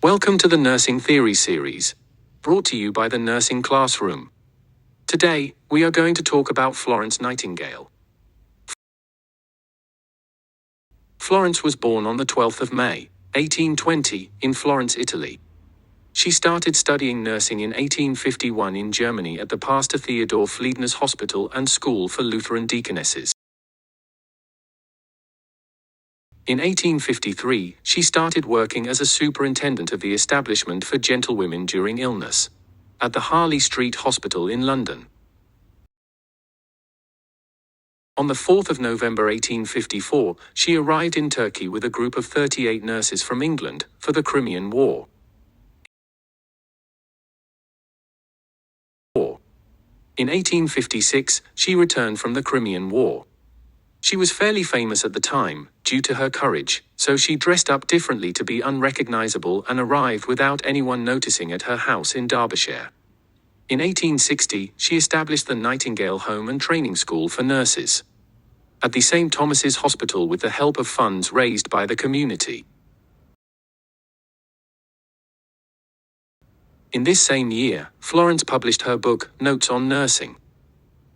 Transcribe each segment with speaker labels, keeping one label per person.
Speaker 1: Welcome to the Nursing Theory series, brought to you by the Nursing Classroom. Today, we are going to talk about Florence Nightingale. Florence was born on the 12th of May, 1820, in Florence, Italy. She started studying nursing in 1851 in Germany at the Pastor Theodor Fliedner's Hospital and School for Lutheran Deaconesses. In 1853, she started working as a superintendent of the establishment for gentlewomen during illness at the Harley Street Hospital in London. On the 4th of November 1854, she arrived in Turkey with a group of 38 nurses from England for the Crimean War. In 1856, she returned from the Crimean War. She was fairly famous at the time, due to her courage, so she dressed up differently to be unrecognizable and arrived without anyone noticing at her house in Derbyshire. In 1860, she established the Nightingale Home and Training School for Nurses at the St. Thomas's Hospital with the help of funds raised by the community. In this same year, Florence published her book, Notes on Nursing,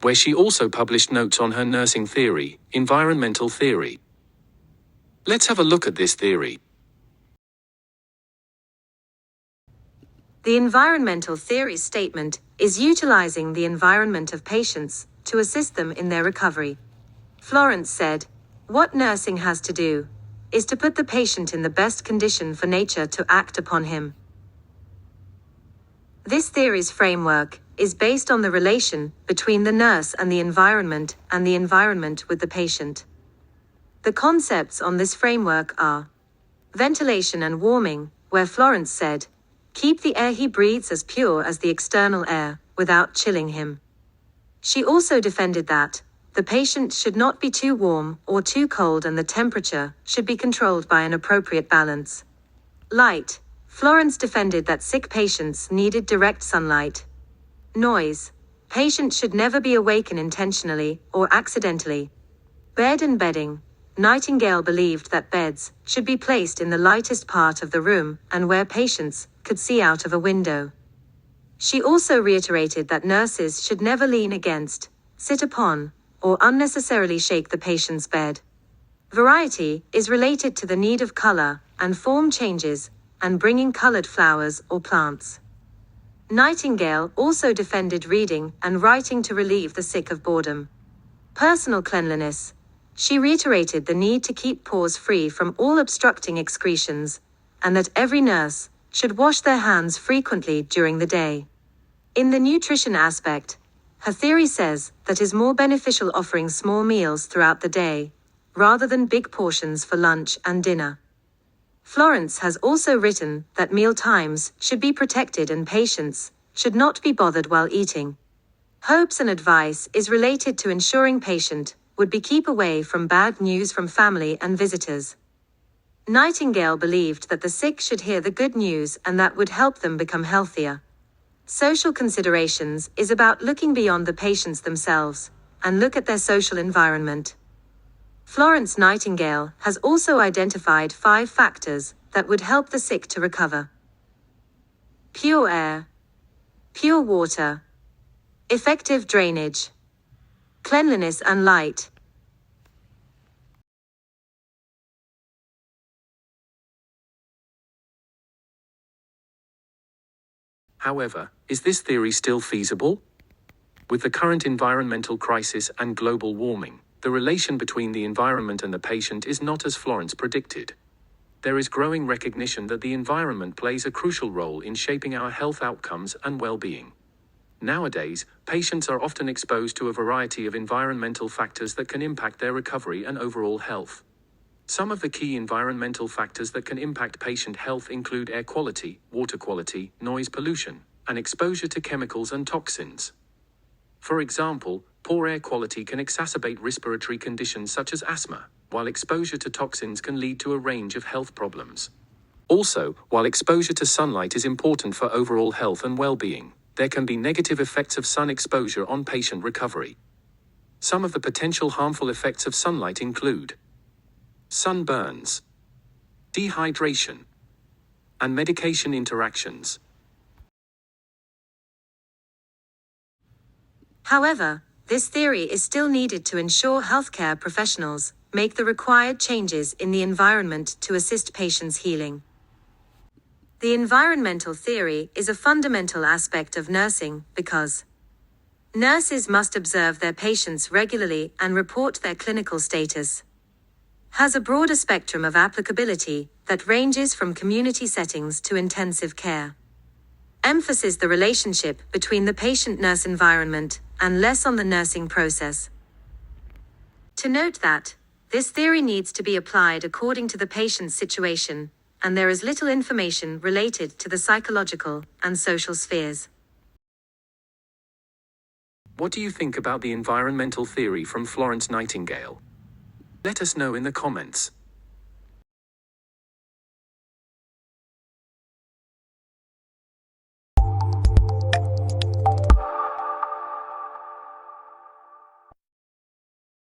Speaker 1: where she also published notes on her nursing theory, environmental theory. Let's have a look at this theory.
Speaker 2: The environmental theory statement is utilizing the environment of patients to assist them in their recovery. Florence said, "What nursing has to do is to put the patient in the best condition for nature to act upon him." This theory's framework is based on the relation between the nurse and the environment with the patient. The concepts on this framework are ventilation and warming, where Florence said, "Keep the air he breathes as pure as the external air, without chilling him." She also defended that the patient should not be too warm or too cold and the temperature should be controlled by an appropriate balance. Light. Florence defended that sick patients needed direct sunlight. Noise. Patient should never be awakened intentionally or accidentally. Bed and bedding. Nightingale believed that beds should be placed in the lightest part of the room and where patients could see out of a window. She also reiterated that nurses should never lean against, sit upon, or unnecessarily shake the patient's bed. Variety is related to the need of color and form changes and bringing colored flowers or plants. Nightingale also defended reading and writing to relieve the sick of boredom. Personal cleanliness. She reiterated the need to keep pores free from all obstructing excretions, and that every nurse should wash their hands frequently during the day. In the nutrition aspect, her theory says that it is more beneficial offering small meals throughout the day, rather than big portions for lunch and dinner. Florence has also written that meal times should be protected and patients should not be bothered while eating. Hopes and advice is related to ensuring patient would be keep away from bad news from family and visitors. Nightingale believed that the sick should hear the good news and that would help them become healthier. Social considerations is about looking beyond the patients themselves and look at their social environment. Florence Nightingale has also identified 5 factors that would help the sick to recover. Pure air, pure water, effective drainage, cleanliness and light.
Speaker 1: However, is this theory still feasible? With the current environmental crisis and global warming, the relation between the environment and the patient is not as Florence predicted. There is growing recognition that the environment plays a crucial role in shaping our health outcomes and well-being. Nowadays, patients are often exposed to a variety of environmental factors that can impact their recovery and overall health. Some of the key environmental factors that can impact patient health include air quality, water quality, noise pollution, and exposure to chemicals and toxins. For example, poor air quality can exacerbate respiratory conditions such as asthma, while exposure to toxins can lead to a range of health problems. Also, while exposure to sunlight is important for overall health and well-being, there can be negative effects of sun exposure on patient recovery. Some of the potential harmful effects of sunlight include sunburns, dehydration, and medication interactions.
Speaker 2: However, this theory is still needed to ensure healthcare professionals make the required changes in the environment to assist patients' healing. The environmental theory is a fundamental aspect of nursing because nurses must observe their patients regularly and report their clinical status. Has a broader spectrum of applicability that ranges from community settings to intensive care. Emphasizes the relationship between the patient-nurse environment and less on the nursing process. To note that this theory needs to be applied according to the patient's situation, and there is little information related to the psychological and social spheres.
Speaker 1: What do you think about the environmental theory from Florence Nightingale? Let us know in the comments.